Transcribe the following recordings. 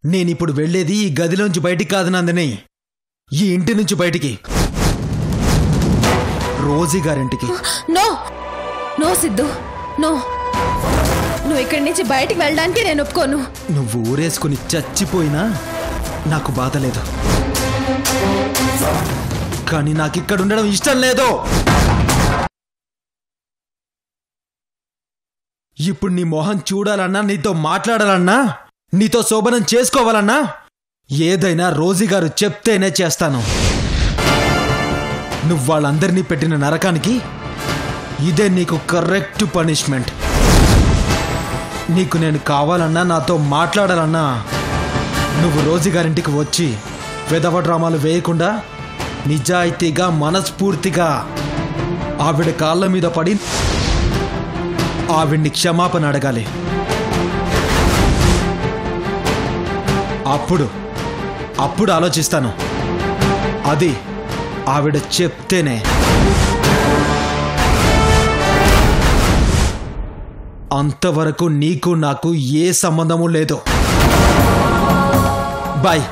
నేనిప్పుడు వెళ్లేది ఈ గదిలోంచి బయటికి కాదు నందిని, ఈ ఇంటి నుంచి బయటికి, రోజీ గారింటికి. No no Siddhu, no. నువ్వు ఇక్కడి నుంచి బయటికి వెళ్ళడానికి నేను ఒప్పుకోను. నువ్వు ఊరేసుకుని చచ్చిపోయినా నాకు బాధ లేదు, కానీ నాకు ఇక్కడ ఉండడం ఇష్టం లేదు. ఇప్పుడు నీ మొహం చూడాలన్నా, నీతో మాట్లాడాలన్నా, నీతో శోభనం చేసుకోవాలన్నా ఏదైనా రోజీ గారు చెప్తేనే చేస్తాను. నువ్వు వాళ్ళందరినీ పెట్టిన నరకానికి ఇదే నీకు కరెక్ట్ పనిష్మెంట్. నీకు నేను కావాలన్నా, నాతో మాట్లాడాలన్నా నువ్వు రోజీ గారింటికి వచ్చి వెధవ డ్రామాలు వేయకుండా నిజాయితీగా మనస్ఫూర్తిగా ఆవిడ కాళ్ళ మీద పడి ఆవిడ్ని క్షమాపణ అడగాలి. అప్పుడు ఆలోచిస్తాను. అది ఆవిడ చెప్తేనే. అంతవరకు నీకు నాకు ఏ సంబంధము లేదు. బాయ్.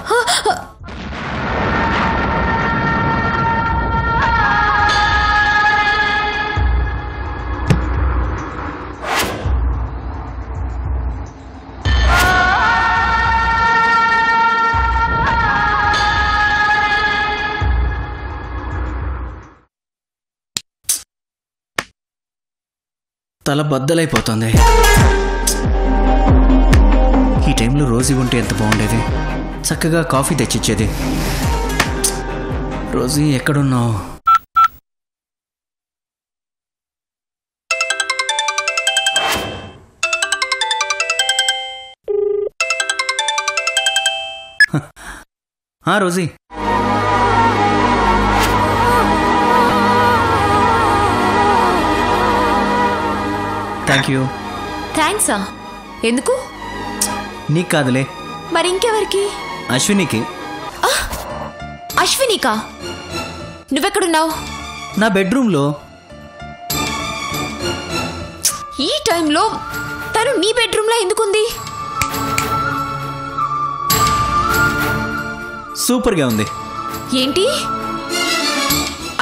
తల బద్దలైపోతుంది. ఈ టైంలో రోజీ ఉంటే ఎంత బాగుండేది. చక్కగా కాఫీ తెచ్చిచ్చేది. రోజీ ఎక్కడున్నావు? Rosie, thank you. థ్యాంక్సా? ఎందుకు? నీకు కాదులే, మరి ఇంకెవరికి? అశ్వినికి. అశ్వినికా? నువ్వెక్కడున్నావు? నా బెడ్రూమ్లో. ఈ టైంలో తను నీ బెడ్రూమ్లో ఎందుకుంది? సూపర్గా ఉంది. ఏంటి?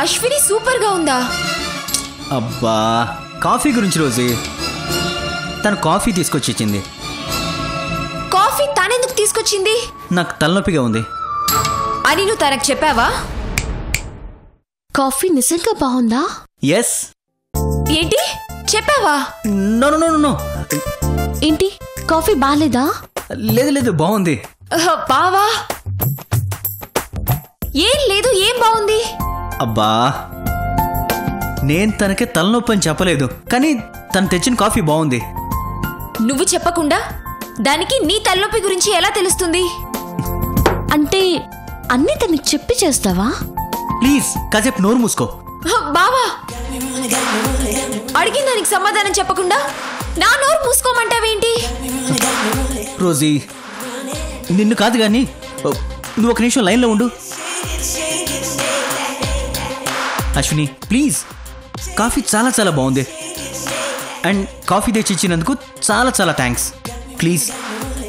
అశ్విని సూపర్గా ఉందా? అబ్బా, కాఫీ గురించి రోజీ. తను కాఫీ తీసుకొచ్చి ఇచ్చింది. కాఫీ తానెందుకు తీసుకొచ్చింది? నాకు తలనొప్పిగా ఉంది అని నువ్వు తనకు చెప్పావా? కాఫీ నిజంగా బాగుందా? ఎస్. ఏంటి చెప్పావా? No no no. ఏంటి కాఫీ బాలేదా? లేదు లేదు, బాగుంది. బావా, ఏం లేదు, ఏం బాగుంది? అబ్బా, నేను తనకే తలనొప్పి అని చెప్పలేదు, కానీ తను తెచ్చిన కాఫీ బాగుంది. నువ్వు చెప్పకుండా దానికి నీ తలనొప్పి గురించి ఎలా తెలుస్తుంది? అంటే అన్నీ తనకి చెప్పి చేస్తావా? ప్లీజ్ కాసేపు నోరు మూసుకో. బావా, అడిగిన దానికి సమాధానం చెప్పకుండా నా నోరు మూసుకోమంటావేంటి? రోజీ, నిన్ను కాదు కానీ నువ్వు ఒక నిమిషం లైన్లో ఉండు. అశ్విని ప్లీజ్, కాఫీ చాలా చాలా బాగుంది. అండ్ కాఫీ తెచ్చి ఇచ్చినందుకు చాలా చాలా థ్యాంక్స్. ప్లీజ్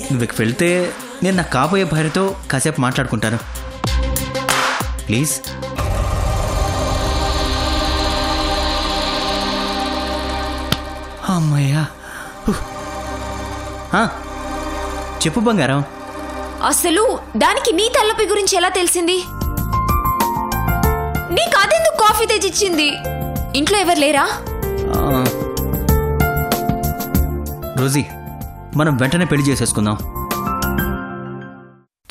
నువ్వు ఇక వెళ్తే నేను నా కాబోయే భార్యతో కాసేపు మాట్లాడుకుంటాను. ప్లీజ్. అమ్మయ్యా. చెప్పు బంగారం. అసలు దానికి నీ తలనొప్పి గురించి ఎలా తెలిసింది? నీకు అదెందుకు కాఫీ తెచ్చిచ్చింది? ఇంట్లో ఎవరు లేరా? రోజీ, మనం వెంటనే పెళ్లి చేసేసుకుందాం.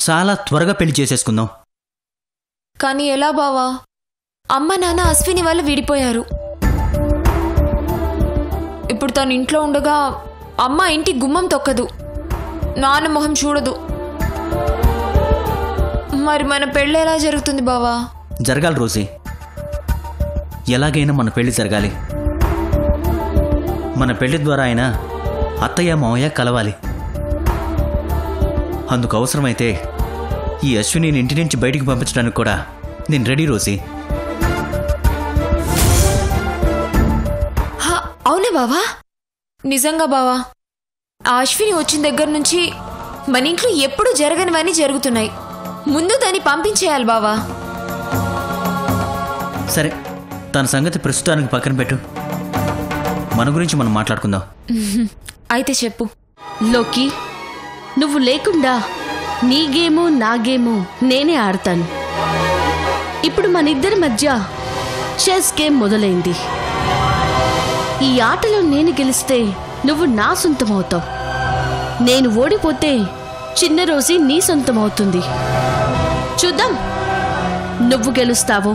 చాలా త్వరగా పెళ్లి చేసేసుకుందాం. కానీ ఎలా బావా? అమ్మ నాన్న అశ్విని వాళ్ళు విడిపోయారు. ఇప్పుడు తను ఇంట్లో ఉండగా అమ్మ ఇంటి గుమ్మం తొక్కదు, నాన్న మొహం చూడదు. మరి మన పెళ్ళి ఎలా జరుగుతుంది బావా? జరగాలి రోజీ, ఎలాగైనా మన పెళ్లి జరగాలి. మన పెళ్లి ద్వారా అయినా అత్తయ్య మావయ్య కలవాలి. అందుకు అవసరమైతే ఈ అశ్విని ఇంటి నుంచి బయటికి పంపించడానికి కూడా నేను రెడీ రోజీ. అవునా బావా? నిజంగా బావా, ఆ అశ్విని వచ్చిన దగ్గర నుంచి మన ఇంట్లో ఎప్పుడు జరగనివన్నీ జరుగుతున్నాయి. ముందు దాన్ని పంపించేయాలి బావా. సరే, తన సంగతి ప్రస్తుతానికి పక్కన పెట్టు. మన గురించి మనం మాట్లాడుకుందాం. అయితే చెప్పు. లోకి, నువ్వు లేకుండా నీ గేము నా గేము నేనే ఆడతాను. ఇప్పుడు మన ఇద్దరి మధ్య చెస్ గేమ్ మొదలైంది. ఈ ఆటలో నేను గెలిస్తే నువ్వు నా సొంతమవుతావు. నేను ఓడిపోతే చిన్న రోజీ నీ సొంతమవుతుంది. చూద్దాం, నువ్వు గెలుస్తావో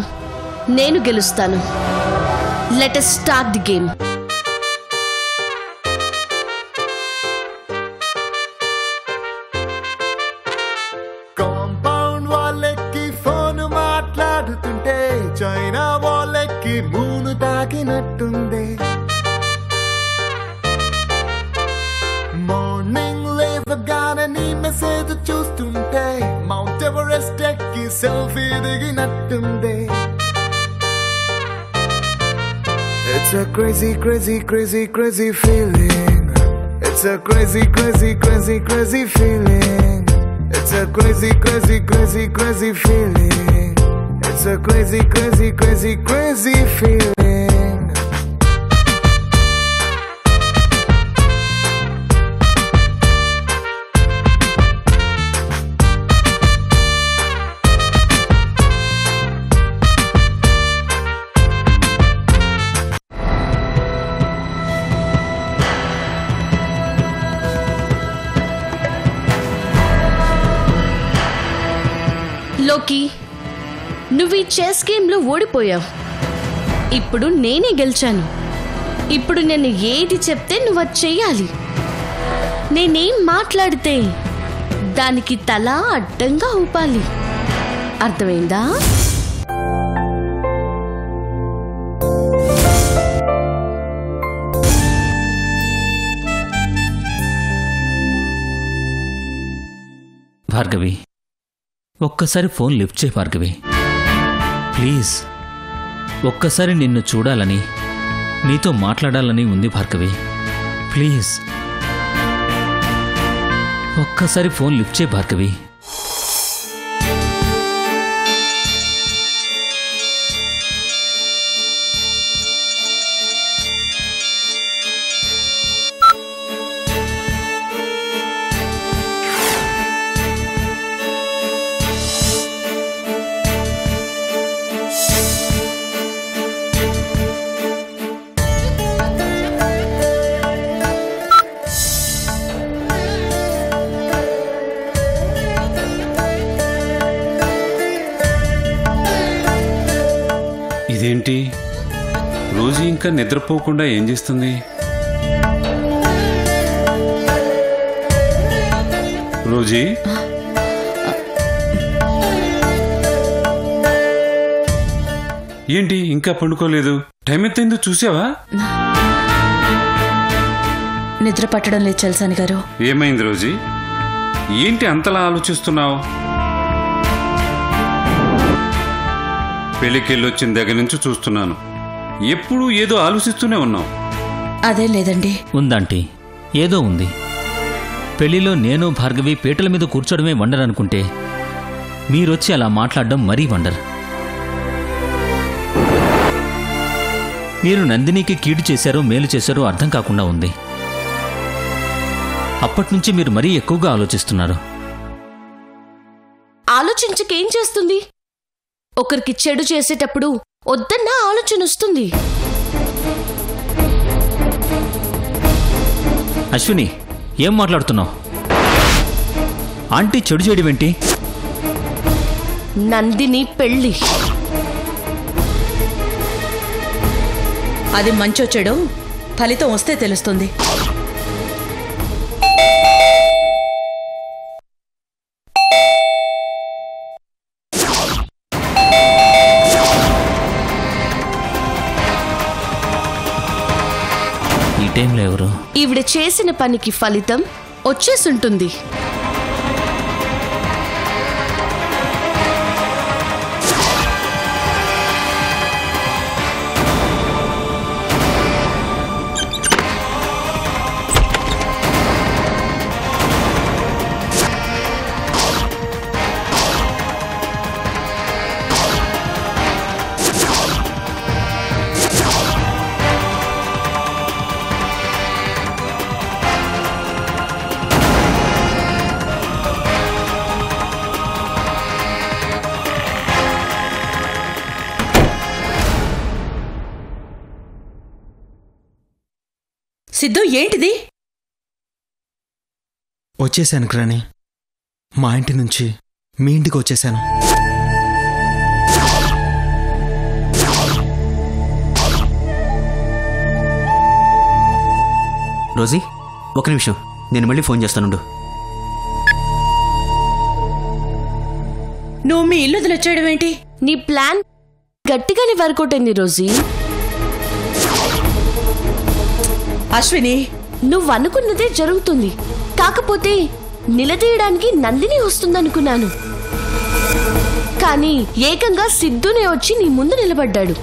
నేను గెలుస్తాను. Let us start the game. Compound వాళ్ళెక్కి ఫోన్ మాట్లాడుతుంటే చైనా వాళ్ళెక్కి మూను తాకినట్టుంది. మార్నింగ్ లేవగానే నీ మెసేజ్ చూస్తుంటే మౌంట్ ఎవరెస్ట్ ఎక్కి సెల్ఫీ దిగినట్టుంది. It's a crazy, crazy, crazy, crazy feeling. It's a crazy, crazy, crazy, crazy feeling. It's a crazy, crazy, crazy, crazy feeling. It's a crazy, crazy, crazy, crazy feeling. లోకి, నువ్వు ఈ chess గేమ్లో ఓడిపోయావు. ఇప్పుడు నేనే గెలిచాను. ఇప్పుడు నేను ఏది చెప్తే నువ్వు అది చెయ్యాలి. నేనేం మాట్లాడితే దానికి తల అడ్డంగా ఊపాలి. అర్థమైందా? భార్గవి, ఒక్కసారి ఫోన్ లిఫ్ట్ చేయి భార్గవి, ప్లీజ్. ఒక్కసారి నిన్ను చూడాలని, నీతో మాట్లాడాలని ఉంది భార్గవి, ప్లీజ్. ఒక్కసారి ఫోన్ లిఫ్ట్ చేయి భార్గవి. ఇదేంటి, రోజు ఇంకా నిద్రపోకుండా ఏం చేస్తుంది? రోజీ, ఏంటి ఇంకా పండుకోలేదు? టైం ఎంతైందో చూసావా? నిద్ర పట్టడం లేదు చల్సాని గారు. ఏమైంది రోజీ? ఏంటి అంతలా ఆలోచిస్తున్నావు? పెళ్ళికెళ్ళొచ్చిన దగ్గర నుంచి చూస్తున్నాను, ఎప్పుడూ ఏదో ఆలోచిస్తూనే ఉన్నావు. అదే లేదండి. ఉందంటీ, ఏదో ఉంది. పెళ్లిలో నేను భార్గవి పీటల మీద కూర్చోడమే వండర్ అనుకుంటే మీరొచ్చి అలా మాట్లాడడం మరీ వండర్. మీరు నందినికి కీడు చేశారో మేలు చేశారో అర్థం కాకుండా ఉంది. అప్పట్నుంచి మీరు మరీ ఎక్కువగా ఆలోచిస్తున్నారు. ఆలోచించకేం చేస్తుంది? ఒకరికి చెడు చేసేటప్పుడు వద్దన్న ఆలోచన వస్తుంది. అశ్విని, ఏం మాట్లాడుతున్నావు? ఆంటీ చెడు చేయడమేంటి? నందిని పెళ్ళి. అది మంచో చెడో ఫలితం వస్తే తెలుస్తుంది. ఈ టైంలో ఎవరు? ఈవిడ చేసిన పనికి ఫలితం వచ్చేసుంటుంది. సిద్ధు ఏంటిది? వచ్చేసాను గ్రాని. మా ఇంటి నుంచి మీ ఇంటికి వచ్చేసాను. రోజీ, ఒక నిమిషం, నేను మళ్ళీ ఫోన్ చేస్తానుండు. నువ్వు మీ ఇల్లు వదిలొచ్చేయడం ఏంటి? నీ ప్లాన్ గట్టిగానే వర్కౌట్ అయింది రోజీ. అశ్విని, నువ్వు అనుకున్నదే జరుగుతుంది. కాకపోతే నిలదీయడానికి నందిని వస్తుందనుకున్నాను, కానీ ఏకంగా సిద్ధునే వచ్చి నీ ముందు నిలబడ్డాడు.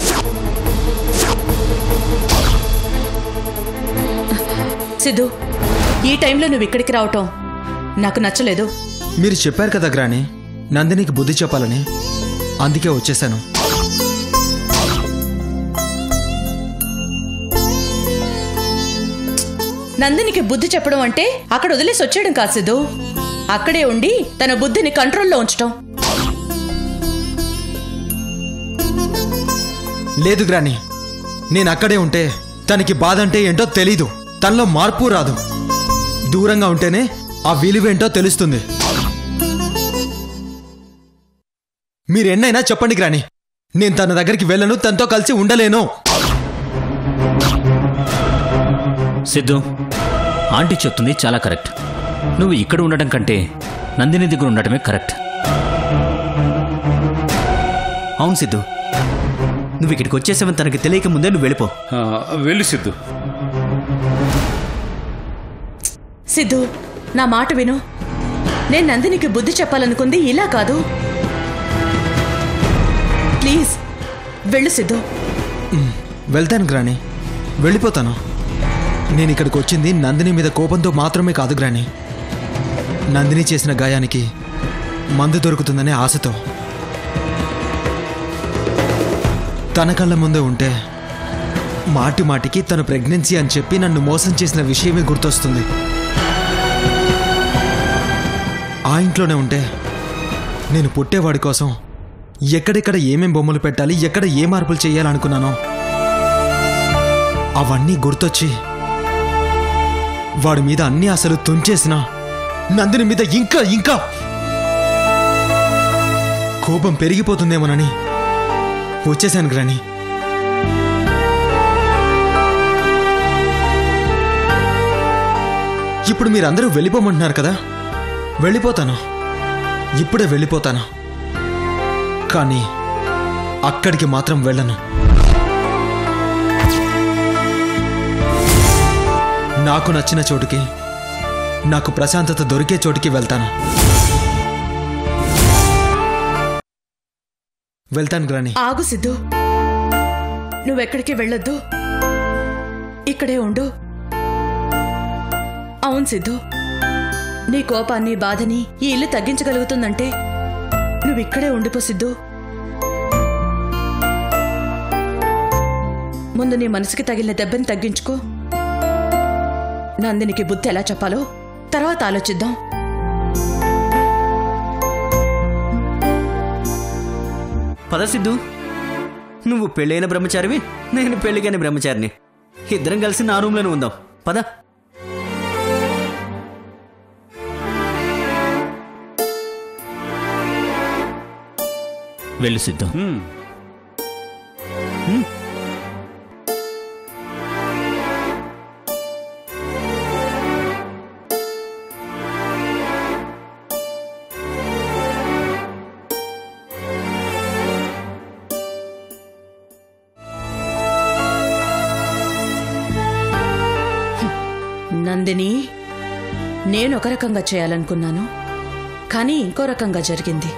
సిద్ధు, ఈ టైంలో నువ్వు ఇక్కడికి రావటం నాకు నచ్చలేదు. మీరు చెప్పారు కదా గ్రాని, నందినికి బుద్ధి చెప్పాలని, అందుకే వచ్చేసాను. నందినికి బుద్ధి చెప్పడం అంటే అక్కడ వదిలేసి వచ్చేయడం కాదు సిద్ధు, అక్కడే ఉండి తన బుద్ధిని కంట్రోల్లో ఉంచటం. లేదు గ్రాని, నేను అక్కడే ఉంటే తనకి బాధ అంటే ఏంటో తెలీదు, తనలో మార్పు రాదు. దూరంగా ఉంటేనే ఆ విలువేంటో తెలుస్తుంది. మీరెన్నైనా చెప్పండి గ్రాని, నేను తన దగ్గరికి వెళ్ళను, తనతో కలిసి ఉండలేను. సిద్ధు, ఆంటీ చెప్తుంది చాలా కరెక్ట్. నువ్వు ఇక్కడ ఉండటం కంటే నందిని దగ్గర ఉండటమే కరెక్ట్. అవును సిద్ధు, నువ్వు ఇక్కడికి వచ్చేసావని తనకి తెలియక ముందే నువ్వు వెళ్ళిపో. వెళ్ళు సిద్ధు. సిద్ధు, నా మాట విను. నేను నందినికి బుద్ధి చెప్పాలనుకుంది ఇలా కాదు. ప్లీజ్ వెళ్ళు సిద్ధు. వెళ్తాను గ్రాని, వెళ్ళిపోతాను. నేను ఇక్కడికి వచ్చింది నందిని మీద కోపంతో మాత్రమే కాదు గ్రాని, నందిని చేసిన గాయానికి మందు దొరుకుతుందనే ఆశతో. తన కళ్ళ ముందే ఉంటే మాటి మాటికి తన ప్రెగ్నెన్సీ అని చెప్పి నన్ను మోసం చేసిన విషయమే గుర్తొస్తుంది. ఆ ఇంట్లోనే ఉంటే నేను పుట్టేవాడి కోసం ఎక్కడెక్కడ ఏమేం బొమ్మలు పెట్టాలి, ఎక్కడ ఏ మార్పులు చేయాలనుకున్నానో అవన్నీ గుర్తొచ్చి వాడి మీద అన్ని ఆశలు తుంచేసిన నందిని మీద ఇంకా ఇంకా కోపం పెరిగిపోతుందేమోనని వచ్చేసాను గ్రాని. ఇప్పుడు మీరందరూ వెళ్ళిపోమంటున్నారు కదా, వెళ్ళిపోతాను, ఇప్పుడే వెళ్ళిపోతాను. కానీ అక్కడికి మాత్రం వెళ్ళను. నాకు నచ్చిన చోటుకి, నాకు ప్రశాంతత దొరికే చోటుకి వెళ్తాను. వెళ్తాను గ్రాని. ఆగు సిద్ధు, నువ్వెక్కడికి వెళ్ళొద్దు, ఇక్కడే ఉండు. అవును సిద్ధు, నీ కోపాన్ని బాధని ఈ ఇల్లు తగ్గించగలుగుతుందంటే నువ్విక్కడే ఉండిపో సిద్ధు. ముందు నీ మనసుకి తగిలిన దెబ్బని తగ్గించుకో. నందినికి బుద్ధి ఎలా చెప్పాలో తర్వాత ఆలోచిద్దాం. పద సిద్ధు, నువ్వు పెళ్ళైన బ్రహ్మచారివి, నేను పెళ్ళిగాని బ్రహ్మచారిని. ఇద్దరం కలిసి నా రూమ్లోనే ఉందాం. పద. వెళ్ళు సిద్ధు. నందిని, నేను ఒక రకంగా చేయాలనుకున్నాను, కానీ ఇంకో రకంగా జరిగింది.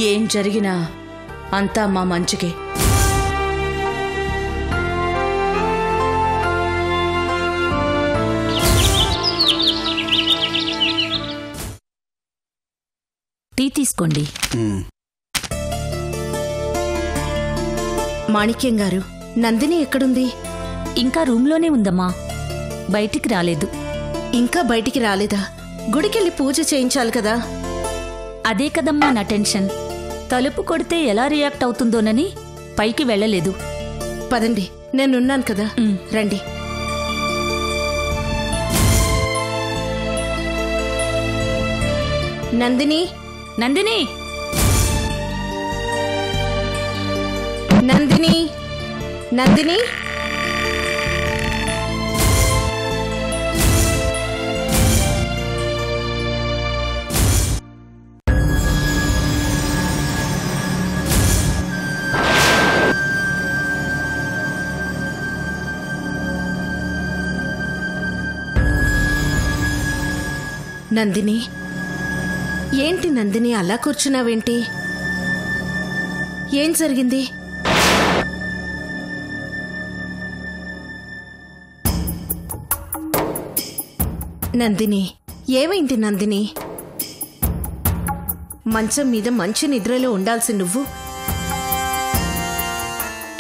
ఏం జరిగినా అంతా మా మంచికే. టీ తీసుకోండి. మాణిక్యం గారు, నందిని ఎక్కడుంది? ఇంకా రూమ్లోనే ఉందమ్మా, బయటికి రాలేదు. ఇంకా బయటికి రాలేదా? గుడికెళ్ళి పూజ చేయించాలి కదా. అదే కదమ్మా నా టెన్షన్. తలుపు కొడితే ఎలా రియాక్ట్ అవుతుందోనని పైకి వెళ్ళలేదు. పదండి, నేనున్నాను కదా, రండి. నందిని నందిని నందిని నందిని నందిని ఏంటి నందిని అలా కూర్చున్నావేంటి? ఏం జరిగింది? నందిని ఏమైంది నందిని? మంచం మీద మంచి నిద్రలో ఉండాల్సి నువ్వు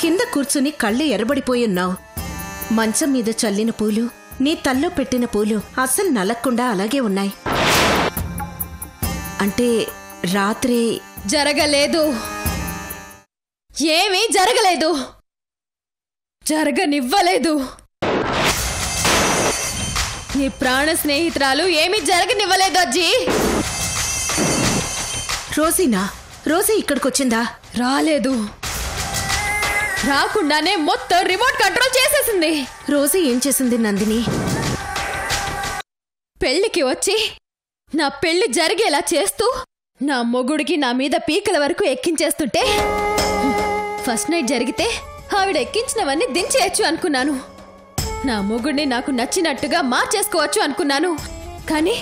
కింద కూర్చుని కళ్ళు ఎర్రబడిపోయి ఉన్నావు. మంచం మీద చల్లిన పూలు, నీ తల్లో పెట్టిన పూలు అస్సలు నలక్కుండా అలాగే ఉన్నాయి. అంటే రాత్రి జరగలేదు, ఏమీ జరగలేదు, జరగనివ్వలేదు. నీ ప్రాణ స్నేహితురాలు ఏమీ జరగనివ్వలేదు అజ్జీ. రోజీనా? రోజీ ఇక్కడికొచ్చిందా? రాలేదు, రాకుండానే మొత్తం రిమోట్ కంట్రోల్ చేసేసింది. రోజీ ఏం చేసింది నందిని? పెళ్లికి వచ్చి నా పెళ్లి జరిగేలా చేస్తూ నా మొగుడికి నా మీద పీకల వరకు ఎక్కించేస్తుంటే ఫస్ట్ నైట్ జరిగితే ఆవిడ ఎక్కించినవన్నీ దించేయచ్చు అనుకున్నాను. నా మొగుడిని నాకు నచ్చినట్టుగా మార్చేసుకోవచ్చు అనుకున్నాను. కానీ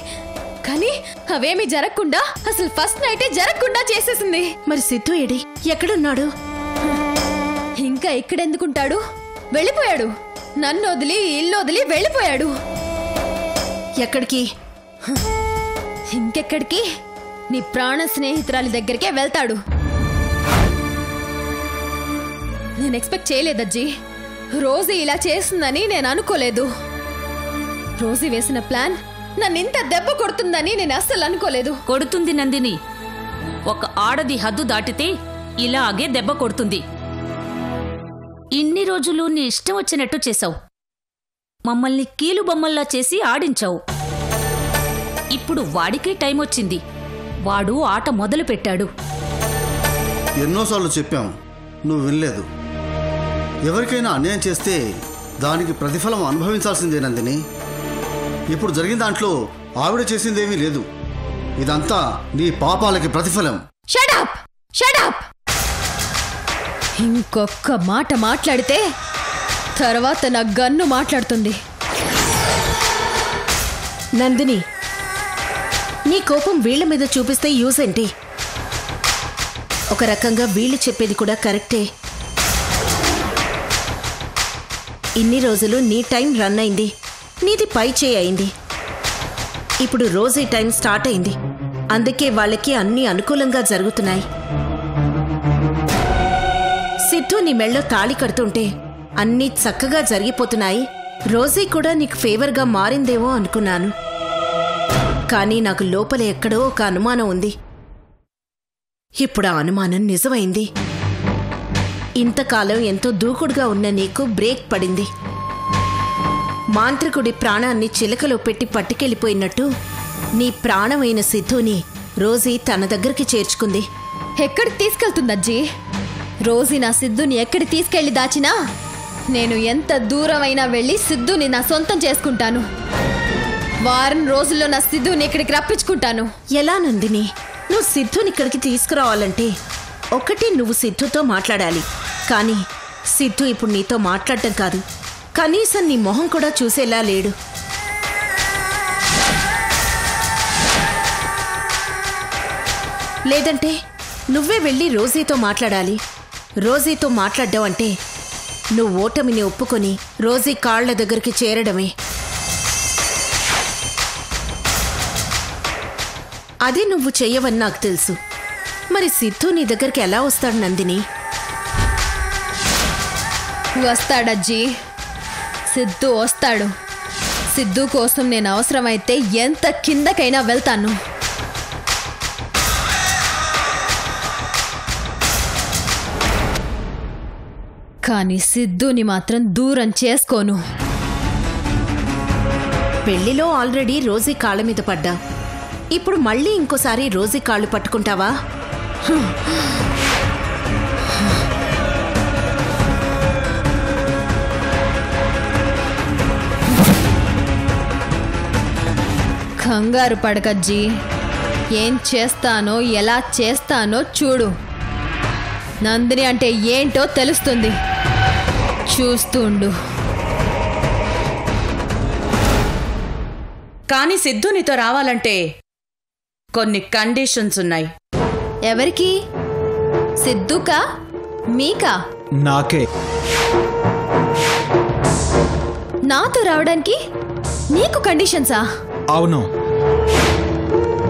కానీ అవేమీ జరగకుండా, అసలు ఫస్ట్ నైటే జరగకుండా చేసేసింది. మరి సిద్ధు ఏడి? ఎక్కడున్నాడు? ఇంకా ఇక్కడెందుకుంటాడు? వెళ్ళిపోయాడు. నన్ను వదిలి, ఇల్లు వదిలి వెళ్ళిపోయాడు. ఎక్కడికి? ఇంకెక్కడికి? నీ ప్రాణ స్నేహితురాలి దగ్గరికే వెళ్తాడు. నేను ఎక్స్పెక్ట్ చేయలేదజ్జీ. రోజీ ఇలా చేస్తుందని నేను అనుకోలేదు. రోజీ వేసిన ప్లాన్ నన్ను ఇంత దెబ్బ కొడుతుందని నేను అస్సలు అనుకోలేదు. కొడుతుంది నందిని. ఒక ఆడది హద్దు దాటితే ఇలాగే దెబ్బ కొడుతుంది. ఇన్ని రోజులు నీ ఇష్టం వచ్చినట్టు చేశావు. మమ్మల్ని కీలు బొమ్మల్లా చేసి ఆడించావు. ఇప్పుడు వాడికి టైం వచ్చింది. వాడు ఆట మొదలు పెట్టాడు. ఎన్నోసార్లు చెప్పాం, నువ్వు వినలేదు. ఎవరికైనా అన్యాయం చేస్తే దానికి ప్రతిఫలం అనుభవించాల్సిందే నందిని. ఇప్పుడు జరిగిన దాంట్లో ఆవిడ చేసిందేమీ లేదు. ఇదంతా నీ పాపాలకి ప్రతిఫలం. Shut up! Shut up! ఇంకొక్క మాట మాట్లాడితే తర్వాత నా గన్ను మాట్లాడుతుంది. నందిని, నీ కోపం వీళ్ల మీద చూపిస్తే యూజ్ ఏంటి? ఒక రకంగా వీళ్ళు చెప్పేది కూడా కరెక్టే. ఇన్ని రోజులు నీ టైం రన్ అయింది, నీది పై చేయి అయింది. ఇప్పుడు రోజీ టైం స్టార్ట్ అయింది. అందుకే వాళ్ళకి అన్నీ అనుకూలంగా జరుగుతున్నాయి. సిద్ధు నీ మెళ్ళో తాళి కడుతుంటే అన్నీ చక్కగా జరిగిపోతున్నాయి. రోజీ కూడా నీకు ఫేవర్గా మారిందేమో అనుకున్నాను. కానీ నాకు లోపల ఎక్కడో ఒక అనుమానం ఉంది. ఇప్పుడు ఆ అనుమానం నిజమైంది. ఇంతకాలం ఎంతో దూకుడుగా ఉన్న నీకు బ్రేక్ పడింది. మాంత్రికుడి ప్రాణాన్ని చిలకలో పెట్టి పట్టుకెళ్ళిపోయినట్టు నీ ప్రాణమైన సిద్ధుని రోజీ తన దగ్గరికి చేర్చుకుంది. ఎక్కడికి తీసుకెళ్తుందజ్జీ? రోజీ నా సిద్ధుని ఎక్కడికి తీసుకెళ్లి దాచినా నేను ఎంత దూరమైనా వెళ్ళి సిద్ధుని నా సొంతం చేసుకుంటాను. వారం రోజుల్లో నా సిద్ధుని ఇక్కడికి రప్పించుకుంటాను. ఎలా నందిని? నువ్వు సిద్ధుని ఇక్కడికి తీసుకురావాలంటే ఒకటి నువ్వు సిద్ధుతో మాట్లాడాలి. కానీ సిద్ధు ఇప్పుడు నీతో మాట్లాడటం కాదు, కనీసం నీ మొహం కూడా చూసేలా లేడు. లేదంటే నువ్వే వెళ్ళి రోజీతో మాట్లాడాలి. రోజీతో మాట్లాడ్డావు అంటే నువ్వు ఓటమిని ఒప్పుకొని రోజీ కాళ్ల దగ్గరికి చేరడమే. అది నువ్వు చెయ్యవని నాకు తెలుసు. మరి సిద్ధు నీ దగ్గరికి ఎలా వస్తాడు నందిని? వస్తాడజ్జీ, సిద్ధు వస్తాడు. సిద్ధు కోసం నేను అవసరమైతే ఎంత కిందకైనా వెళ్తాను. కానీ సిద్ధుని మాత్రం దూరం చేసుకోను. పెళ్లిలో ఆల్రెడీ రోజీ కాళ్ళ మీద పడ్డా. ఇప్పుడు మళ్ళీ ఇంకోసారి రోజీ కాళ్ళు పట్టుకుంటావా? కంగారు పడకజ్జీ, ఏం చేస్తానో ఎలా చేస్తానో చూడు. నందిని అంటే ఏంటో తెలుస్తుంది. చూస్తుండు. కానీ సిద్ధు నీతో రావాలంటే కొన్ని కండిషన్స్ ఉన్నాయి. ఎవరికి? సిద్ధుకా మీకా? నాకే. నాతో రావడానికి నీకు కండిషన్సా? అవును.